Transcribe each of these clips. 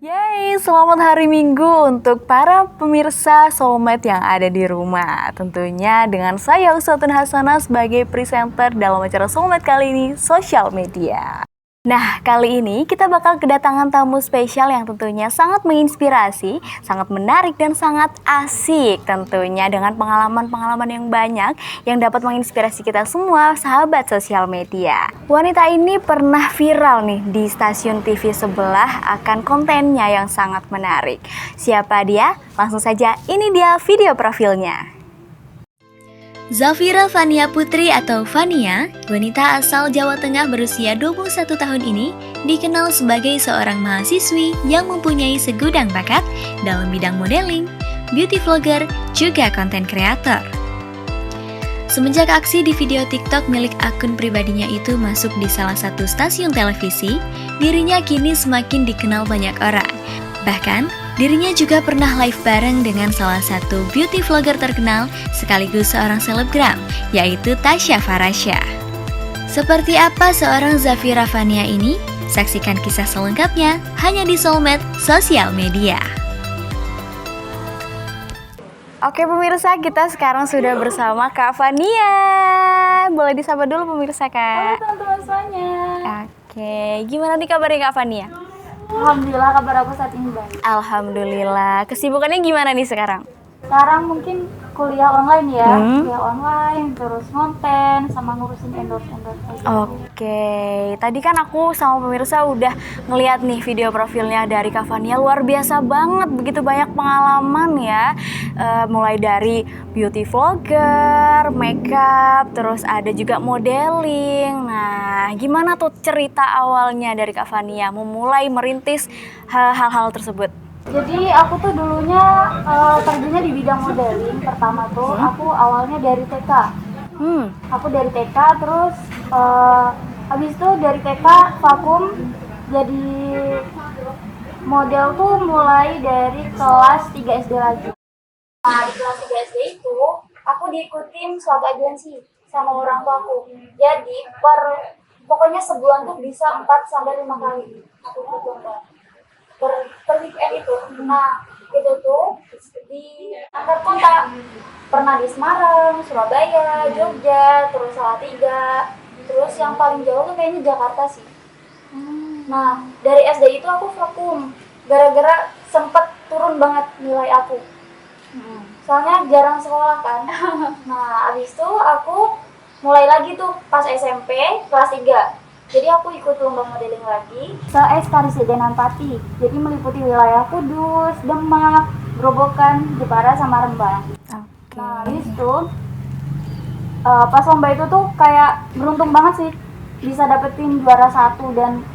Yeay, selamat hari Minggu untuk para pemirsa Soulmate yang ada di rumah. Tentunya dengan saya Uswatun Hasanah sebagai presenter dalam acara Soulmate kali ini, sosial media. Nah, kali ini kita bakal kedatangan tamu spesial yang tentunya sangat menginspirasi, sangat menarik dan sangat asik tentunya dengan pengalaman-pengalaman yang banyak yang dapat menginspirasi kita semua sahabat sosial media. Wanita ini pernah viral nih di stasiun TV sebelah akan kontennya yang sangat menarik. Siapa dia? Langsung saja, ini dia video profilnya. Zafira Fania Putri atau Fania, wanita asal Jawa Tengah berusia 21 tahun ini, dikenal sebagai seorang mahasiswi yang mempunyai segudang bakat dalam bidang modeling, beauty vlogger, juga konten kreator. Semenjak aksi di video TikTok milik akun pribadinya itu masuk di salah satu stasiun televisi, dirinya kini semakin dikenal banyak orang. Bahkan, dirinya juga pernah live bareng dengan salah satu beauty vlogger terkenal sekaligus seorang selebgram, yaitu Tasya Farasya. Seperti apa seorang Zafira Fania ini? Saksikan kisah selengkapnya hanya di Soulmate Sosial Media. Oke pemirsa, kita sekarang sudah bersama Kak Fania. Boleh disapa dulu pemirsa, Kak? Halo teman-teman semuanya. Oke, gimana nih kabarnya Kak Fania? Alhamdulillah kabar aku saat ini baik. Alhamdulillah. Kesibukannya gimana nih sekarang? Sekarang mungkin kuliah online ya, kuliah online, terus konten, sama ngurusin endorse-endorse kayak gitu. Oke, tadi kan aku sama pemirsa udah ngeliat nih video profilnya dari Kak Fania, luar biasa banget, begitu banyak pengalaman ya. Mulai dari beauty vlogger, makeup, terus ada juga modeling. Nah, gimana tuh cerita awalnya dari Kak Fania memulai merintis hal-hal tersebut? Jadi aku tuh dulunya kerjanya di bidang modeling. Pertama tuh aku awalnya dari TK. Aku dari TK, terus habis itu dari TK vakum jadi model tuh mulai dari kelas 3 SD lagi. Nah, di kelas 3 SD itu aku diikutin suatu agensi sama orang tuaku. Jadi pokoknya sebulan tuh bisa 4 sampai 5 kali aku ikut lomba per weekend itu. Nah, itu tuh di antar kota. Pernah di Semarang, Surabaya, Jogja, terus Salatiga. Terus yang paling jauh tuh kayaknya Jakarta sih. Nah, dari SD itu aku vakum gara-gara sempet turun banget nilai aku. Soalnya jarang sekolah kan. Nah, abis itu aku mulai lagi tuh pas SMP kelas 3. Jadi aku ikut lomba modeling lagi ke Karisidenan Pati. Jadi meliputi wilayah Kudus, Demak, Grobogan, Jepara, sama Rembang. Nah, habis itu pas lomba itu tuh kayak beruntung banget sih bisa dapetin juara 1, dan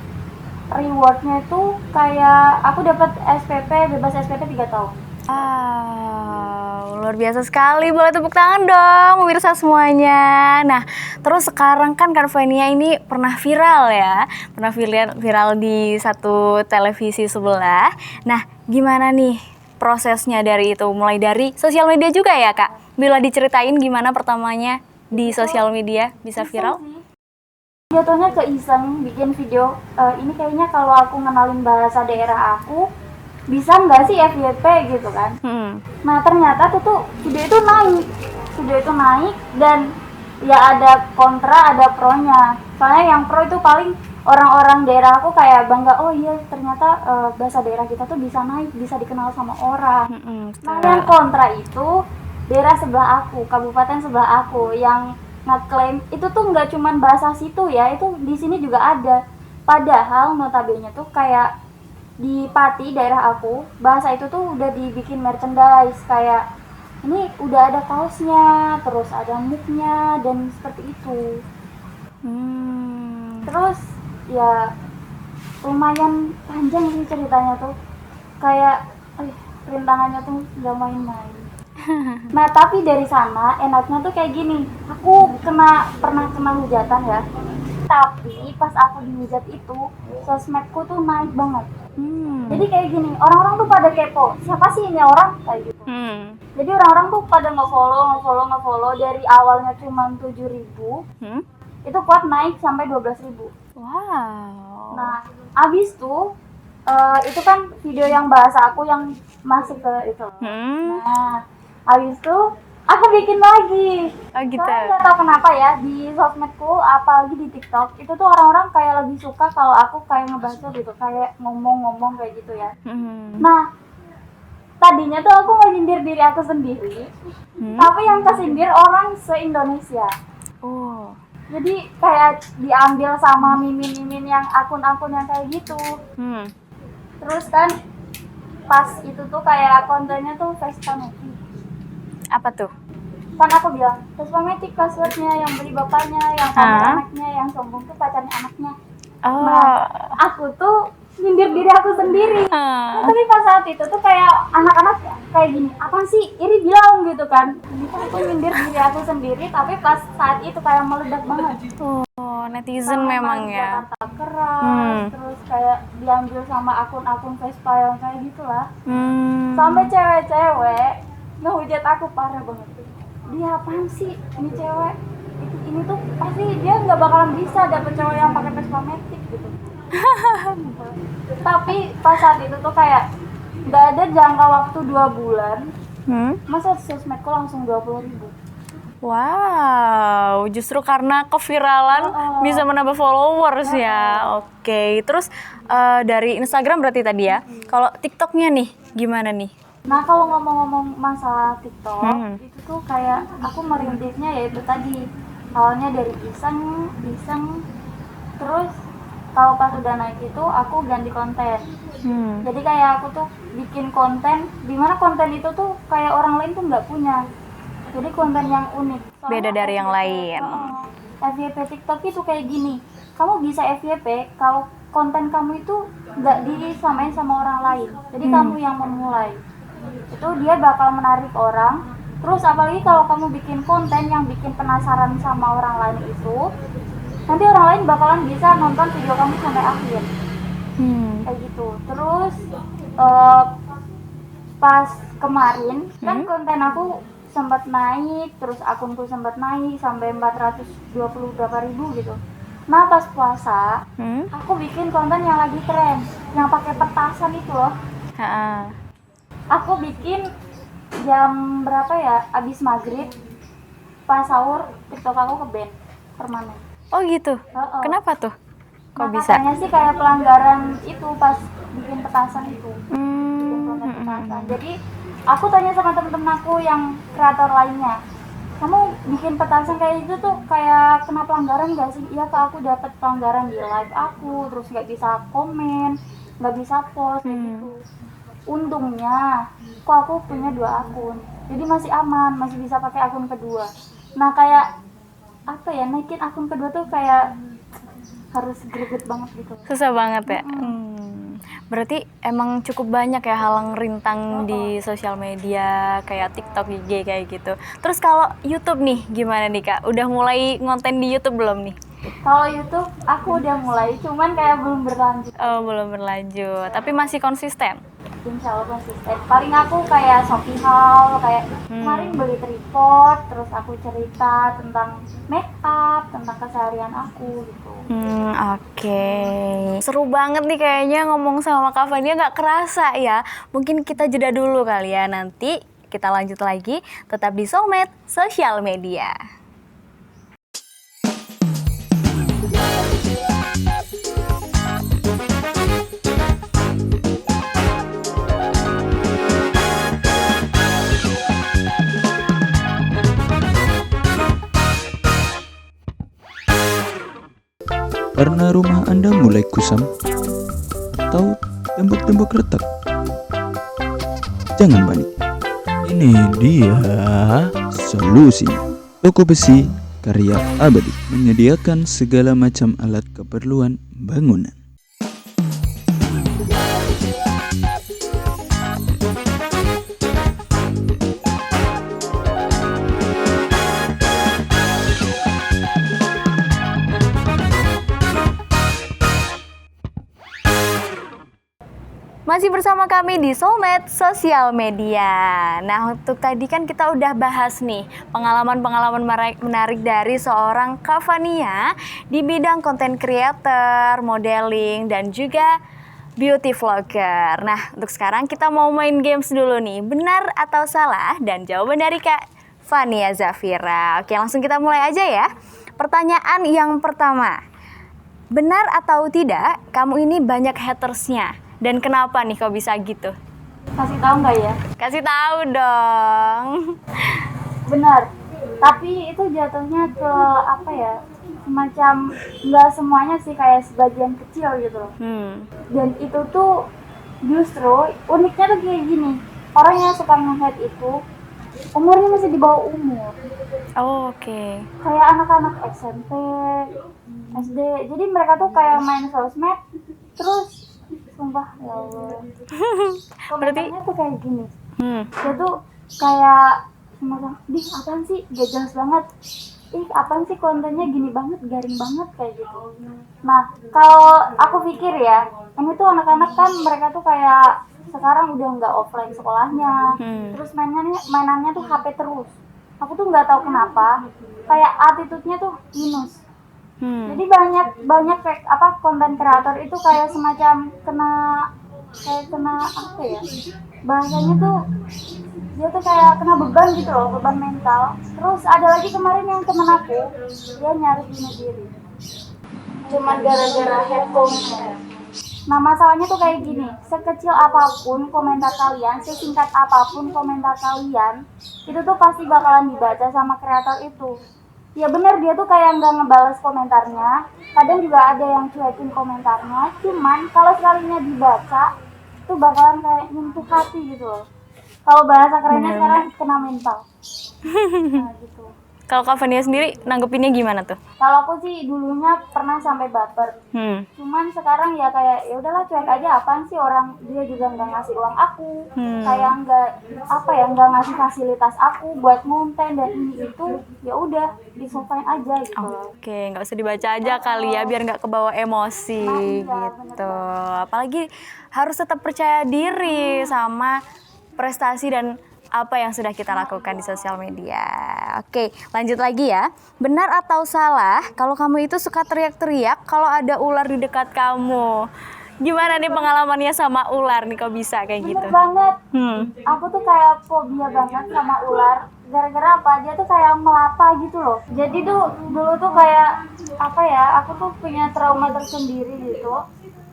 rewardnya itu kayak aku dapat SPP, bebas SPP 3 tahun. Luar biasa sekali, boleh tepuk tangan dong pemirsa semuanya. Nah, terus sekarang kan Kak Fania ini pernah viral ya, pernah viral di satu televisi sebelah. Nah, gimana nih prosesnya dari itu, mulai dari sosial media juga ya Kak? Bila diceritain gimana pertamanya di sosial media bisa viral? Jatuhnya ke iseng bikin video, ini kayaknya kalau aku ngenalin bahasa daerah aku bisa nggak sih FYP gitu kan. Nah, ternyata tuh video itu naik dan ya ada kontra ada pronya. Soalnya yang pro itu paling orang-orang daerah aku kayak bangga, oh iya ternyata bahasa daerah kita tuh bisa naik, bisa dikenal sama orang. Nah, yang kontra itu daerah sebelah aku, kabupaten sebelah aku yang ngeklaim itu tuh nggak cuman bahasa situ ya, itu di sini juga ada. Padahal notabene tuh kayak di Pati daerah aku, bahasa itu tuh udah dibikin merchandise, kayak ini udah ada kaosnya, terus ada muknya dan seperti itu. Terus ya lumayan panjang sih ceritanya tuh, kayak rintangannya tuh gak main-main. Nah, tapi dari sana enaknya tuh kayak gini, aku pernah kena hujatan ya, tapi pas aku dihujat itu sosmedku tuh naik banget. Jadi kayak gini, orang-orang tuh pada kepo, siapa sih ini orang, kayak gitu. Jadi orang-orang tuh pada nge-follow dari awalnya cuma 7.000, itu kuat naik sampai 12.000. Wow. Nah, abis tuh itu kan video yang bahasa aku yang masuk ke itu. Nah, habis itu aku bikin lagi. Oh gitu. Soalnya nggak tahu kenapa ya di sosmedku, apalagi di TikTok, itu tuh orang-orang kayak lebih suka kalau aku kayak ngebaca gitu, kayak ngomong-ngomong kayak gitu ya. Nah, tadinya tuh aku mau nyindir diri aku sendiri, tapi yang kesindir orang se-Indonesia. Oh. Jadi kayak diambil sama mimin-mimin yang akun-akun yang kayak gitu. Terus kan pas itu tuh kayak kontennya tuh Vespa Matic. Apa tuh? Kan aku bilang Vespa Matic passwordnya, yang beli bapaknya, yang pamer anaknya, yang sombong tuh pacarnya anaknya. Oh. Nah, aku tuh nyindir diri aku sendiri. Nah, tapi pas saat itu tuh kayak anak-anak kayak gini, apa sih Iri bilang gitu kan. Jadi aku nyindir diri aku sendiri, tapi pas saat itu kayak meledak banget. Oh, netizen Sama memang ya. Jakarta keras, terus kayak diambil sama akun-akun Vespa yang kayak gitulah. Sampai cewek-cewek ngehujat aku parah banget. Dia apaan sih ini cewek? Ini tuh pasti dia nggak bakalan bisa dapet cewek yang pakai Vespa Matic gitu. Tapi pas saat itu tuh kayak nggak ada jangka waktu 2 bulan, masa sosmedku langsung 20.000. Wow, justru karena keviralan bisa menambah followers ya. Oke, terus dari Instagram berarti tadi ya. Kalau TikToknya nih, gimana nih? Nah, kalau ngomong-ngomong masalah TikTok, itu tuh kayak aku merintisnya yaitu tadi awalnya dari iseng, terus kalau pas udah naik itu aku ganti konten. Jadi kayak aku tuh bikin konten, dimana konten itu tuh kayak orang lain tuh nggak punya. Jadi konten yang unik. Soalnya Beda dari yang lain. FYP TikTok itu kayak gini, kamu bisa FYP kalau konten kamu itu nggak disamain sama orang lain. Jadi kamu yang memulai. Itu dia bakal menarik orang. Terus apalagi kalau kamu bikin konten yang bikin penasaran sama orang lain itu, nanti orang lain bakalan bisa nonton video kamu sampai akhir. Kayak gitu. Terus pas kemarin kan konten aku sempat naik, terus akunku sempat naik sampai 420 berapa ribu gitu. Nah pas puasa aku bikin konten yang lagi tren, yang pakai petasan itu loh. Aku bikin jam berapa ya, abis maghrib, pas sahur TikTok aku ke-ban permanen. Oh gitu. Kenapa tuh? Kok bisa? Katanya sih kayak pelanggaran itu pas bikin petasan itu. Bikin konten petasan. Jadi aku tanya sama temen-temen aku yang kreator lainnya, kamu bikin petasan kayak itu tuh kayak kena pelanggaran gak sih? Iya kak, aku dapat pelanggaran di live aku, terus nggak bisa komen, nggak bisa post kayak gitu. Untungnya kok aku punya 2 akun, jadi masih aman, masih bisa pakai akun kedua. Nah kayak apa ya, naikin akun kedua tuh kayak harus greget banget gitu. Susah banget ya. Berarti emang cukup banyak ya halang rintang di sosial media kayak TikTok, IG kayak gitu. Terus kalau YouTube nih gimana nih kak? Udah mulai ngonten di YouTube belum nih? Kalau YouTube aku udah mulai, cuman kayak belum berlanjut. Oh belum berlanjut, tapi masih konsisten? Insya Allah konsisten. Paling aku kayak Shopee Haul, kayak kemarin beli tripod, terus aku cerita tentang make up, tentang keseharian aku gitu. Oke. Seru banget nih kayaknya ngomong sama Kak Fania, nggak kerasa ya. Mungkin kita jeda dulu kali ya, nanti kita lanjut lagi. Tetap di Soulmate Sosial Media. Karena rumah Anda mulai kusam atau tembok-tembok retak, jangan panik. Ini dia solusinya. Toko Besi Karya Abadi menyediakan segala macam alat keperluan bangunan. Masih bersama kami di Soulmate Sosial Media. Nah, untuk tadi kan kita udah bahas nih pengalaman-pengalaman menarik dari seorang Kak Fania di bidang konten creator, modeling, dan juga beauty vlogger. Nah, untuk sekarang kita mau main games dulu nih. Benar atau salah? Dan jawaban dari Kak Fania Zafira. Oke, langsung kita mulai aja ya. Pertanyaan yang pertama. Benar atau tidak, kamu ini banyak hatersnya? Dan kenapa nih kok bisa gitu? Kasih tahu nggak ya? Kasih tahu dong. Benar. Tapi itu jatuhnya ke apa ya? Semacam nggak semuanya sih, kayak sebagian kecil gitu loh. Dan itu tuh justru uniknya tuh kayak gini. Orang yang suka nge-hate itu umurnya masih di bawah umur. Oh, oke. Kayak anak-anak SMP, SD. Jadi mereka tuh kayak main sosmed terus sumpah ya Allah. Komentarnya tuh kayak gini. Dia tuh kayak semacam, "Dih, apaan sih? Gak jelas banget. Ih, apaan sih kontennya gini banget, garing banget," kayak gitu. Nah, kalau aku pikir ya, ini tuh anak-anak kan mereka tuh kayak sekarang udah nggak offline sekolahnya, terus mainannya tuh HP terus. Aku tuh nggak tahu kenapa, kayak attitude-nya tuh minus. Jadi banyak kayak apa konten kreator itu kayak semacam kena apa ya? Bahasanya tuh dia tuh kayak kena beban gitu loh, beban mental. Terus ada lagi kemarin yang temen aku, dia nyaris bunuh diri. Cuman gara-gara hate comment. Nah, masalahnya tuh kayak gini, sekecil apapun komentar kalian, sesingkat apapun komentar kalian, itu tuh pasti bakalan dibaca sama kreator itu. Ya bener, dia tuh kayak nggak ngebales komentarnya, kadang juga ada yang cuekin komentarnya, cuman kalau sekalinya dibaca, itu bakalan kayak nyentuh hati gitu loh. Kalau bahasa kerennya sekarang kena mental. Nah gitu. Kalau Kak Fania sendiri nanggepinnya gimana tuh? Kalau aku sih dulunya pernah sampai baper. Cuman sekarang ya kayak ya udahlah, cuek aja, apaan sih orang, dia juga nggak ngasih uang aku. Kayak nggak ngasih fasilitas aku buat konten dan ini itu, ya udah diselesain aja gitu. Oke, nggak usah dibaca aja kali ya, biar nggak kebawa emosi gitu. Apalagi harus tetap percaya diri sama prestasi dan apa yang sudah kita lakukan di sosial media. Oke, lanjut lagi ya. Benar atau salah kalau kamu itu suka teriak-teriak kalau ada ular di dekat kamu? Gimana nih pengalamannya sama ular nih, kok bisa kayak gitu? Bener banget. Aku tuh kayak fobia banget sama ular. Gara-gara apa? Dia tuh kayak melata gitu loh. Jadi tuh dulu tuh kayak apa ya? Aku tuh punya trauma tersendiri gitu.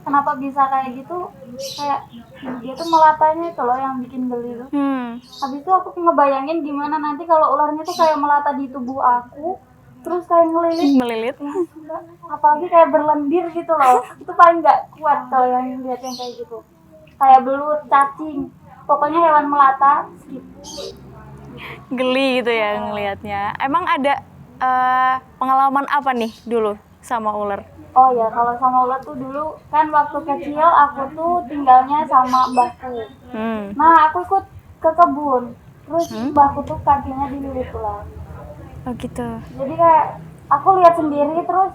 Kenapa bisa kayak gitu? Kayak dia tuh melatanya itu loh yang bikin geli tuh. Habis itu aku ngebayangin gimana nanti kalau ularnya tuh kayak melata di tubuh aku, terus kayak ngelilit. Apalagi kayak berlendir gitu loh. Itu paling nggak kuat kalau yang lihat yang kayak gitu. Kayak belut, cacing, pokoknya hewan melata, skip. Geli gitu ya ngelihatnya. Emang ada pengalaman apa nih dulu sama ular? Oh ya, kalau sama ular tuh dulu kan waktu kecil aku tuh tinggalnya sama mbahku. Nah, aku ikut ke kebun. Terus mbahku tuh kakinya dililit ular. Oh gitu. Jadi kayak aku lihat sendiri, terus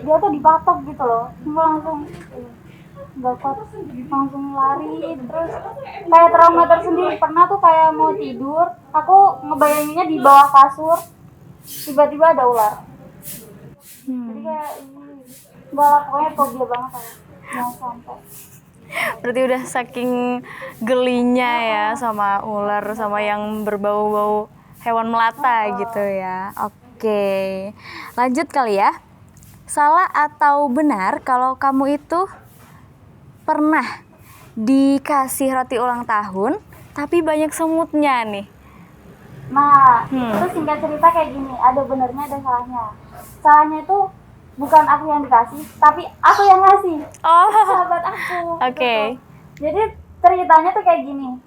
dia tuh dipatok gitu loh. Aku langsung nggak kuat, langsung lari. Terus kayak trauma tersendiri. Pernah tuh kayak mau tidur, aku ngebayanginnya di bawah kasur, tiba-tiba ada ular. Jadi kayak nggak lah, pokoknya fobia banget aku. Jangan sampai. Berarti udah saking gelinya ya sama ular, sama yang berbau-bau hewan melata gitu ya. Oke, lanjut kali ya. Salah atau benar kalau kamu itu pernah dikasih roti ulang tahun tapi banyak semutnya nih? Nah, itu singkat cerita kayak gini, ada benernya ada salahnya. Salahnya itu bukan aku yang dikasih, tapi aku yang ngasih. Oh, Sahabat aku. Oke. Gitu. Jadi ceritanya tuh kayak gini.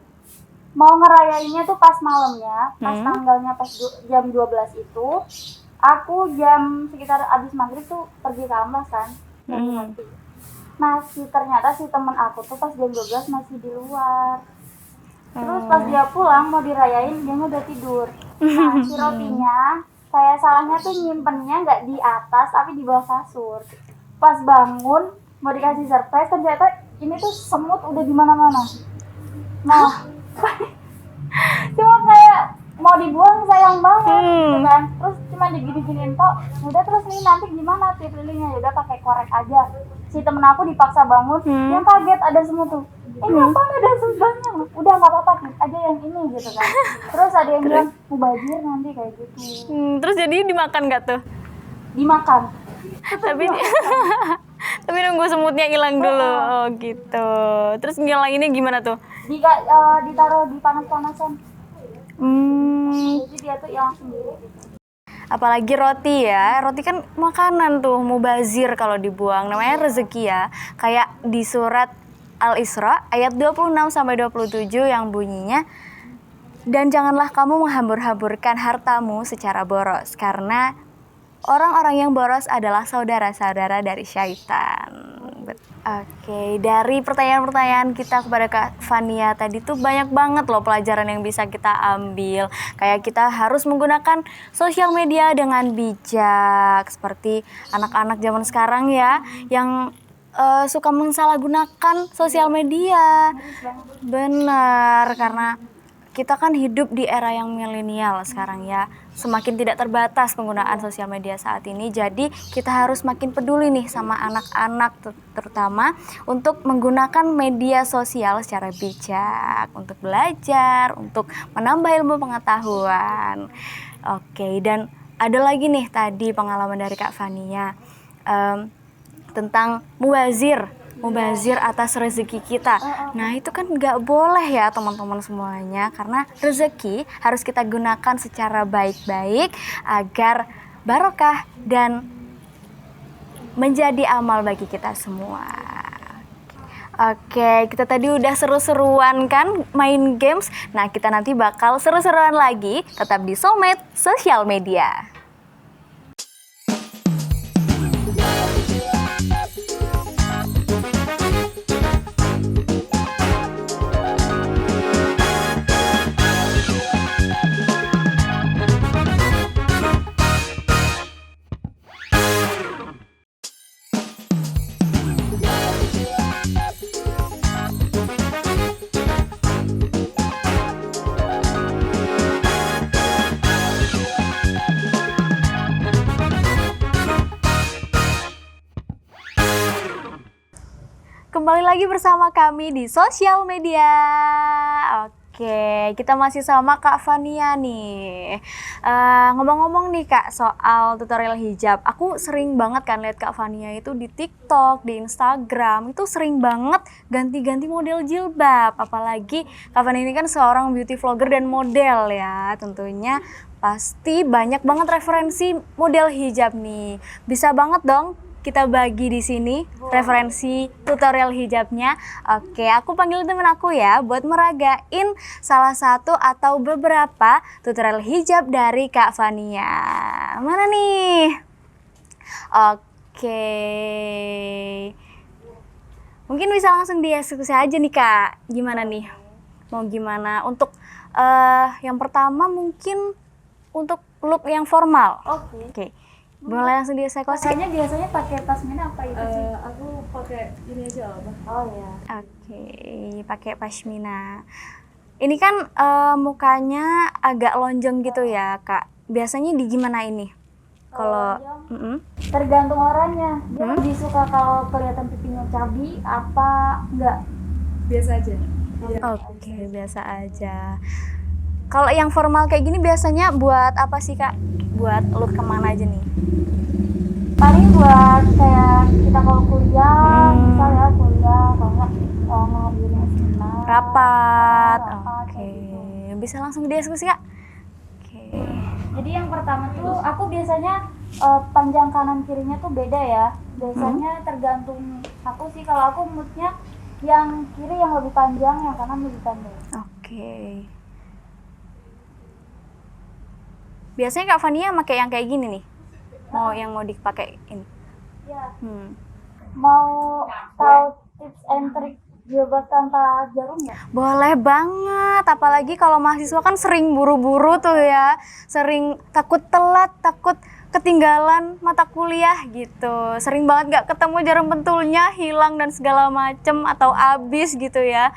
Mau ngerayainnya tuh pas malamnya, pas tanggalnya pas jam 12 itu, aku jam sekitar abis maghrib tuh pergi ke ambas kan. Nah, ternyata si temen aku tuh pas jam 12 masih di luar. Terus pas dia pulang mau dirayain, dia udah tidur. Nah, si rotinya kayak salahnya tuh nyimpennya nggak di atas tapi di bawah kasur. Pas bangun mau dikasih surprise, ternyata ini tuh semut udah di mana-mana. Nah, cuma kayak mau dibuang sayang banget gitu kan. Terus cuma digini-giniin kok. Udah, terus nih nanti gimana tip lilinnya? Udah pakai korek aja. si temen aku dipaksa bangun, yang kaget ada semut tuh. Kenapa ada semutnya? Udah nggak apa-apa, aja yang ini gitu kan. Terus ada yang bilang mubazir nanti kayak gitu. Terus jadi dimakan nggak tuh? Dimakan. Tapi tapi nunggu semutnya hilang dulu. Oh gitu. Terus ngilanginnya gimana tuh? Ditaruh di panas-panasan. Jadi dia tuh hilang sendiri gitu. Apalagi roti ya, roti kan makanan tuh, mubazir kalau dibuang, namanya rezeki ya. Kayak di surat Al-Isra ayat 26 sampai 27 yang bunyinya, dan janganlah kamu menghambur-hamburkan hartamu secara boros, karena orang-orang yang boros adalah saudara-saudara dari syaitan. Oke, dari pertanyaan-pertanyaan kita kepada Kak Fania tadi tuh banyak banget loh pelajaran yang bisa kita ambil. Kayak kita harus menggunakan sosial media dengan bijak, seperti anak-anak zaman sekarang ya, yang suka mensalahgunakan sosial media. Benar, karena kita kan hidup di era yang milenial sekarang ya. Semakin tidak terbatas penggunaan sosial media saat ini. Jadi kita harus makin peduli nih sama anak-anak terutama untuk menggunakan media sosial secara bijak. Untuk belajar, untuk menambah ilmu pengetahuan. Oke, dan ada lagi nih tadi pengalaman dari Kak Fania tentang mubazir atas rezeki kita. Nah itu kan nggak boleh ya teman-teman semuanya, karena rezeki harus kita gunakan secara baik-baik agar barokah dan menjadi amal bagi kita semua. Oke, kita tadi udah seru-seruan kan main games. Nah kita nanti bakal seru-seruan lagi, tetap di Soulmate Sosial Media. Kembali lagi bersama kami di sosial media. Oke, kita masih sama Kak Fania nih. Ngomong-ngomong nih Kak soal tutorial hijab, aku sering banget kan lihat Kak Fania itu di TikTok, di Instagram, itu sering banget ganti-ganti model jilbab. Apalagi Kak Fania ini kan seorang beauty vlogger dan model ya, tentunya pasti banyak banget referensi model hijab nih. Bisa banget dong kita bagi di sini referensi tutorial hijabnya. Oke, aku panggil temen aku ya buat meragain salah satu atau beberapa tutorial hijab dari Kak Fania. Mana nih? Oke. Mungkin bisa langsung dieksekusi aja nih Kak. Gimana nih? Mau gimana? Untuk yang pertama mungkin untuk look yang formal. Oke. Boleh langsung dieksekusi. Biasanya pakai pasmina apa itu sih? Aku pakai ini aja apa? Oh ya. Oke, pakai pashmina. Ini kan mukanya agak lonjong gitu ya, Kak. Biasanya di gimana ini? Kalau tergantung orangnya. Dia lebih suka kalau kelihatan pipinya cabi apa enggak? Biasa aja. Oke, biasa aja. Kalau yang formal kayak gini biasanya buat apa sih Kak? Buat look kemana aja nih? Paling buat kayak kita kalau kuliah, misalnya kuliah, kalau nggak menghadiri seminar. Rapat. Rapat, Oke. kayak Bisa langsung dieksekusi Kak? Oke. Jadi yang pertama tuh aku biasanya panjang kanan kirinya tuh beda ya. Biasanya tergantung aku sih, kalau aku moodnya yang kiri yang lebih panjang, yang kanan lebih pendek. Oke. Biasanya Kak Fania pakai yang kayak gini nih. Mau dipakein. Ya. Mau tahu tips and trik jilbab tanpa jarum ya? Boleh banget, apalagi kalau mahasiswa kan sering buru-buru tuh ya. Sering takut telat, takut ketinggalan mata kuliah gitu. Sering banget gak ketemu jarum pentulnya, hilang dan segala macem atau habis gitu ya.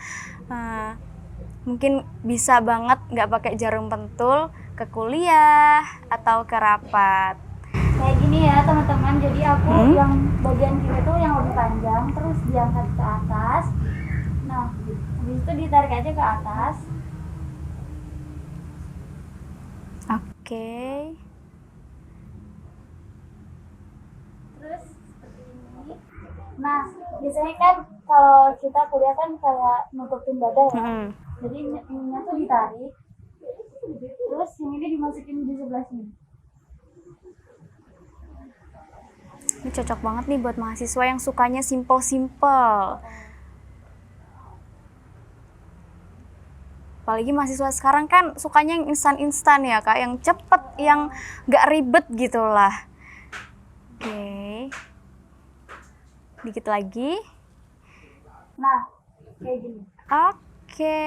Nah, mungkin bisa banget gak pakai jarum pentul ke kuliah atau ke rapat. Kayak gini ya teman-teman, jadi aku yang bagian kiri tuh yang lebih panjang, terus diangkat ke atas. Nah, habis itu ditarik aja ke atas. Oke. Terus seperti ini. Nah, biasanya kan kalau kita kuliah kan kayak nutupin dada ya. Jadi ininya tuh ditarik. Terus yang ini dimasukin di sebelah sini. Ini cocok banget nih buat mahasiswa yang sukanya simple-simple. Apalagi mahasiswa sekarang kan sukanya yang instan-instan ya Kak, yang cepet, yang gak ribet gitu lah. Oke. Dikit lagi. Nah, kayak gini. Oke,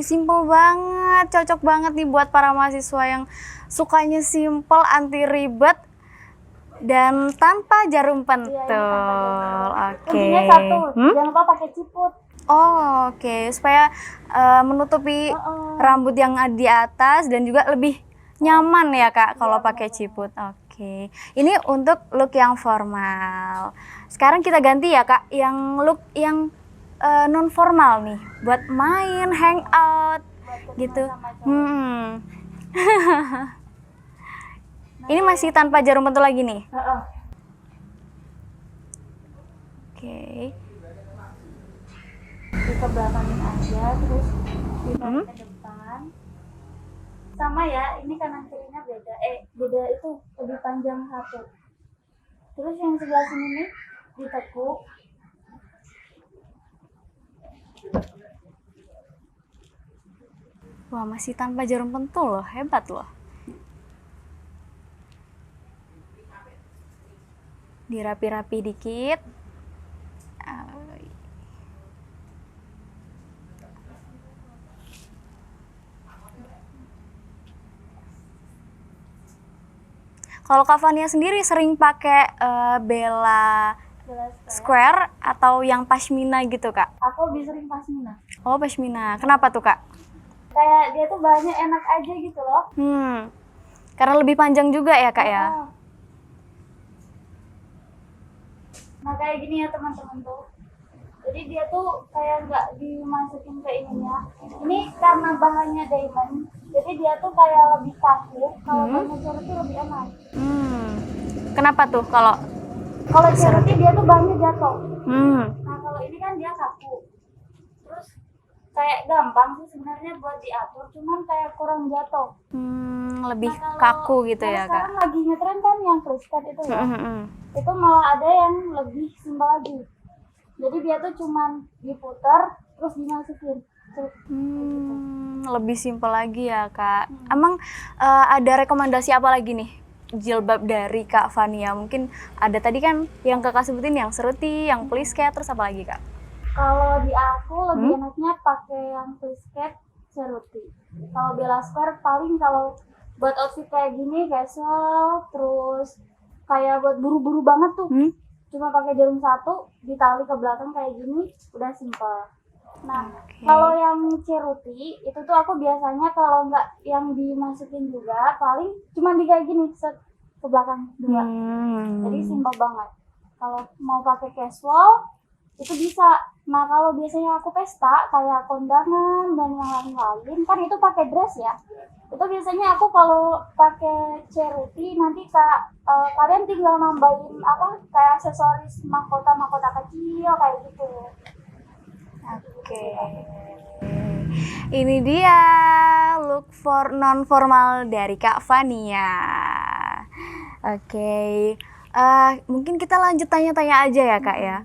simple banget, cocok banget nih buat para mahasiswa yang sukanya simple, anti ribet, dan tanpa jarum pentul. Oke. Kuncinya satu, jangan lupa pakai ciput. Oh, oke, supaya menutupi rambut yang di atas dan juga lebih nyaman ya Kak kalau pakai ciput. Oke. Ini untuk look yang formal. Sekarang kita ganti ya Kak, yang look yang non formal nih, buat main, hangout gitu. Ini masih tanpa jarum pentul lagi nih. Oke. Dikebelakangin aja, terus ditarik ke depan. Sama ya, ini kanan kirinya beda. Beda itu lebih panjang satu. Terus yang sebelah sini nih ditekuk. Wah, masih tanpa jarum pentul loh, hebat loh. Dirapi-rapi dikit. Kalau Kak Fania sendiri sering pakai Bella Square atau yang pashmina gitu Kak? Aku lebih sering pasmina. Oh, pashmina. Kenapa tuh Kak? Kayak dia tuh bahannya enak aja gitu loh. Karena lebih panjang juga ya Kak ya? Nah kayak gini ya teman-teman tuh. Jadi dia tuh kayak nggak dimasukin ke ininya. Ini karena bahannya diamond, jadi dia tuh kayak lebih kaku. Kalau bahannya charity lebih enak. Kenapa tuh kalau Charity dia tuh bahannya jatuh. Nah kalau ini kan dia kaku. Terus kayak gampang sih sebenarnya buat diatur, cuman kayak kurang jatuh. Lebih Nah, kaku gitu ya Kak? Sekarang lagi ngetren kan yang frisket itu ya. Itu malah ada yang lebih simpel lagi. Jadi dia tuh cuman diputar terus dimasukin. Lebih simpel lagi ya Kak. Emang ada rekomendasi apa lagi nih jilbab dari Kak Fania? Mungkin ada tadi kan yang Kakak sebutin yang seruti, yang plisket, terus apa lagi Kak? Kalau di aku lebih enaknya pakai yang plisket seruti. Kalau Bella Square paling kalau buat outfit kayak gini casual, terus kayak buat buru-buru banget tuh. Cuma pakai jarum satu, ditali ke belakang kayak gini, udah simple. Nah, kalau yang ceruti, itu tuh aku biasanya kalau nggak yang dimasukin juga, paling cuma di kayak gini, set ke belakang dua. Jadi simple banget. Kalau mau pakai casual, itu bisa. Nah, kalau biasanya aku pesta, kayak kondangan dan yang lain-lain, kan itu pakai dress ya. Itu biasanya aku kalau pakai ceruti, nanti kalian tinggal nambahin kayak aksesoris mahkota-mahkota kecil kayak gitu. Oke. Ini dia look for non formal dari Kak Fania. Oke. Mungkin kita lanjut tanya-tanya aja ya Kak ya.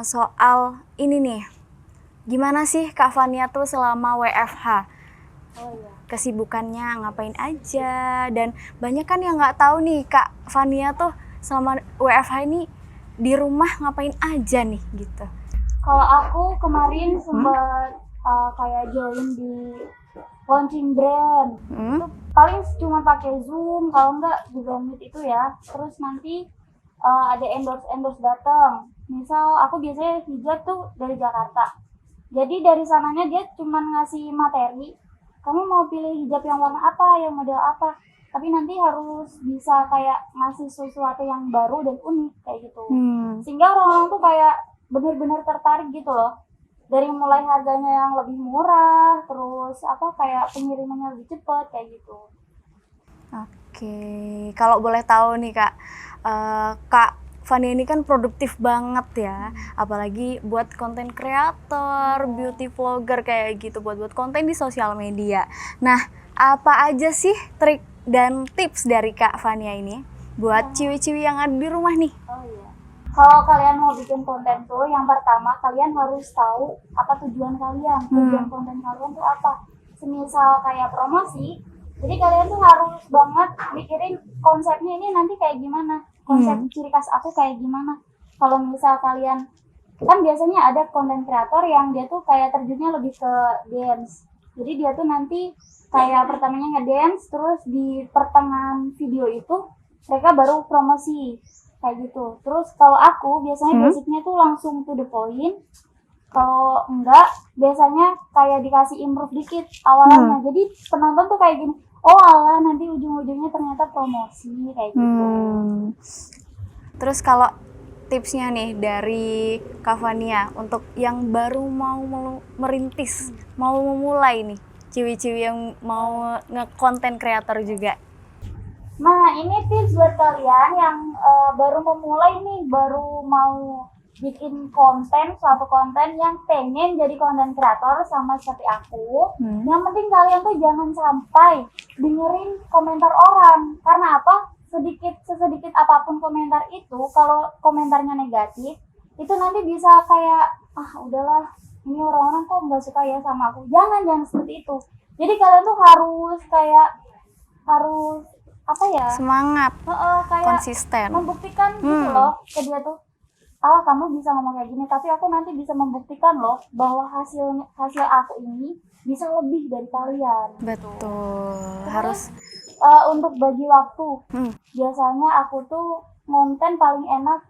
Soal ini nih. Gimana sih Kak Fania tuh selama WFH? Kesibukannya ngapain aja, dan banyak kan yang nggak tahu nih Kak Fania tuh selama WFH ini di rumah ngapain aja nih gitu. Kalau aku kemarin sempat kayak join di launching brand, itu paling cuma pakai Zoom, kalau enggak Google Meet itu ya. Terus nanti ada endorse datang. Misal aku biasanya hijab tuh dari Jakarta. Jadi dari sananya dia cuma ngasih materi. Kamu mau pilih hijab yang warna apa, yang model apa? tapi nanti harus bisa kayak ngasih sesuatu yang baru dan unik kayak gitu. Sehingga orang-orang tuh kayak benar-benar tertarik gitu loh. Dari mulai harganya yang lebih murah, terus kayak pengirimannya lebih cepat kayak gitu. Oke, kalau boleh tahu nih Kak, Kak Fania ini kan produktif banget ya, apalagi buat konten kreator, beauty vlogger kayak gitu, buat konten di sosial media. Nah, apa aja sih trik dan tips dari Kak Fania ini buat ciwi-ciwi yang ada di rumah nih? Oh iya. Kalau kalian mau bikin konten tuh, yang pertama kalian harus tahu apa tujuan kalian. Tujuan konten kalian tuh apa? Semisal kayak promosi, jadi kalian tuh harus banget mikirin konsepnya ini nanti kayak gimana. Konsep ciri khas aku kayak gimana. Kalau misal kalian, kan biasanya ada konten kreator yang dia tuh kayak terjunnya lebih ke dance. Jadi dia tuh nanti kayak pertamanya ngedance, terus di pertengahan video itu mereka baru promosi. Kayak gitu. Terus kalau aku biasanya basicnya tuh langsung to the point. Kalau enggak, biasanya kayak dikasih improve dikit awalnya. Jadi penonton tuh kayak gini, oh alah nanti ujung-ujungnya ternyata promosi kayak gitu. Terus kalau tipsnya nih dari Kak Fania untuk yang baru mau merintis, mau memulai nih, ciwi-ciwi yang mau nge-content creator juga. Nah, ini tips buat kalian yang baru memulai nih, baru mau bikin suatu konten yang pengen jadi konten kreator sama seperti aku. Yang penting kalian tuh jangan sampai dengerin komentar orang. Karena apa? Sesedikit apapun komentar itu, kalau komentarnya negatif, itu nanti bisa kayak, udahlah, ini orang-orang kok nggak suka ya sama aku. Jangan seperti itu. Jadi kalian tuh harus Semangat, kayak konsisten. membuktikan gitu loh ke dia tuh, kamu bisa ngomong kayak gini, tapi aku nanti bisa membuktikan loh bahwa hasil aku ini bisa lebih dari kalian. Betul. Terus, Harus untuk bagi waktu, biasanya aku tuh konten paling enak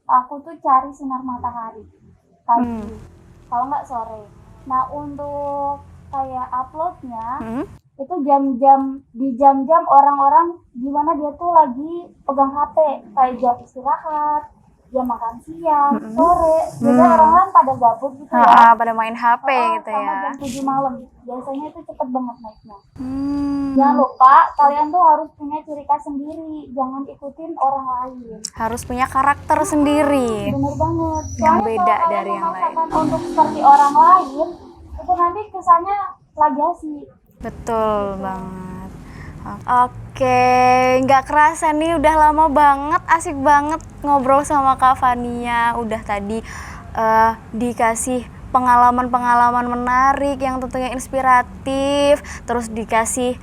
aku tuh cari sinar matahari pagi, kalau nggak sore. Nah, untuk kayak uploadnya itu jam-jam orang-orang gimana dia tuh lagi pegang HP, kayak jam istirahat, jam makan siang, sore. Jadi orang-orang pada gabut gitu ya. pada main HP gitu Sama ya. jam 7 malam. Biasanya itu cepet banget naiknya. Jangan lupa kalian tuh harus punya ciri khas sendiri, jangan ikutin orang lain. Harus punya karakter sendiri. Bener banget. Yang Soalnya beda kalau kalian dari yang lain. memaksakan untuk seperti orang lain, itu nanti kesannya plagiasi. Betul banget. Oke, nggak kerasa nih udah lama banget, asik banget ngobrol sama Kak Fania. Udah tadi dikasih pengalaman-pengalaman menarik yang tentunya inspiratif, terus dikasih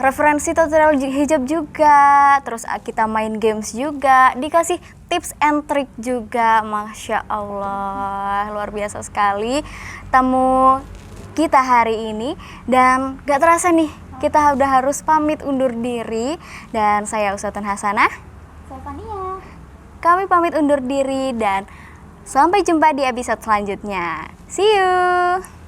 referensi tutorial hijab juga, terus kita main games juga, dikasih tips and trick juga. Masya Allah, luar biasa sekali tamu kita hari ini. Dan gak terasa nih, kita udah harus pamit undur diri. Dan saya Usatun Hasanah, Saya Fania. kami pamit undur diri dan sampai jumpa di episode selanjutnya. See you!